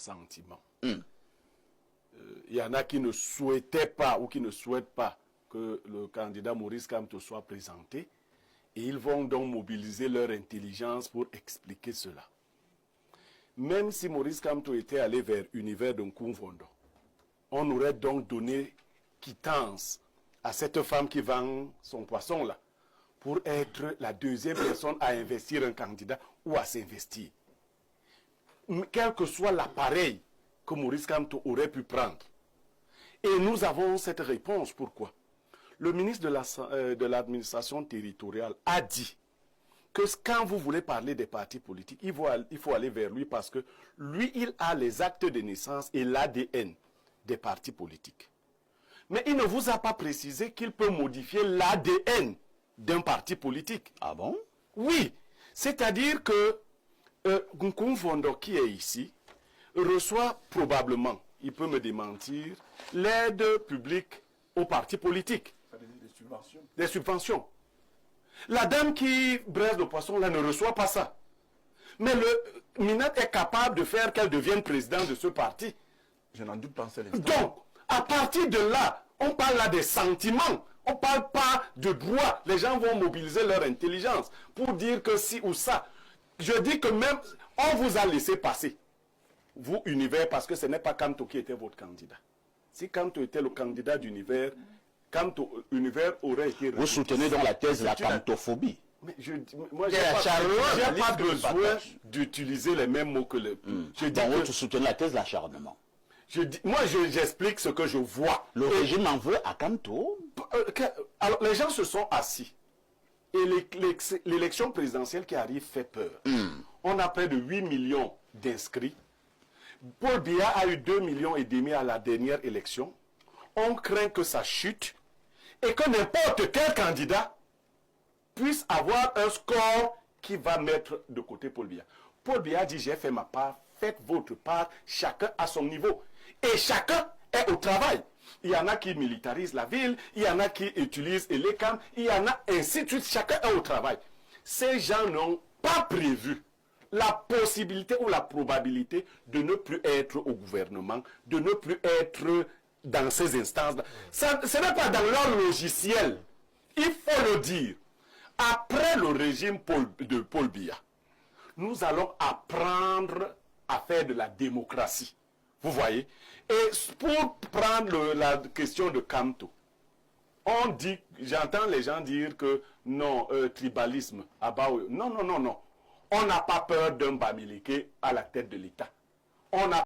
sentiment. Il y en a qui ne souhaitaient pas ou qui ne souhaitent pas que le candidat Maurice Kamto soit présenté. Et ils vont donc mobiliser leur intelligence pour expliquer cela. Même si Maurice Kamto était allé vers l'univers de Nkumvondo, on aurait donc donné quittance à cette femme qui vend son poisson là, pour être la deuxième personne à investir un candidat ou à s'investir. Quel que soit l'appareil que Maurice Kamto aurait pu prendre. Et nous avons cette réponse. Pourquoi? Le ministre de l'administration territoriale a dit que quand vous voulez parler des partis politiques, il faut aller vers lui parce que lui, il a les actes de naissance et l'ADN des partis politiques. Mais il ne vous a pas précisé qu'il peut modifier l'ADN d'un parti politique. Ah bon? Oui. C'est-à-dire que Nkumvondo qui est ici reçoit probablement, il peut me démentir, l'aide publique aux partis politiques. Des subventions. Des subventions. La dame qui braise le poisson là ne reçoit pas ça. Mais le Minat est capable de faire qu'elle devienne présidente de ce parti. Je n'en doute pas un seul instant. Donc, à partir de là, on parle là des sentiments. On ne parle pas de droit. Les gens vont mobiliser leur intelligence pour dire que si ou ça. Je dis que même, on vous a laissé passer. Vous, Univers, parce que ce n'est pas Kamto qui était votre candidat. Si Kamto était le candidat d'Univers, Kamto Univers aurait été... Vous soutenez donc la thèse de la kamtophobie. Mais moi, je n'ai pas besoin d'utiliser les mêmes mots que le... Je dis Donc, vous soutenez la thèse de l'acharnement. Moi, j'explique ce que je vois. Le régime en veut à Kamto. Alors, les gens se sont assis. Et l'élection présidentielle qui arrive fait peur. On a près de 8 millions d'inscrits. Paul Biya a eu 2,5 millions à la dernière élection. On craint que ça chute et que n'importe quel candidat puisse avoir un score qui va mettre de côté Paul Biya. Paul Biya dit, j'ai fait ma part, faites votre part, chacun à son niveau. Et chacun est au travail. Il y en a qui militarisent la ville, il y en a qui utilisent les CAM, il y en a ainsi de suite, chacun est au travail. Ces gens n'ont pas prévu la possibilité ou la probabilité de ne plus être au gouvernement, de ne plus être dans ces instances. Ce n'est pas dans leur logiciel. Il faut le dire. Après le régime de Paul Biya, nous allons apprendre à faire de la démocratie. Vous voyez? Et pour prendre la question de Kamto, on dit, j'entends les gens dire que non, tribalisme, non. On n'a pas peur d'un Bamileke à la tête de l'État. On n'a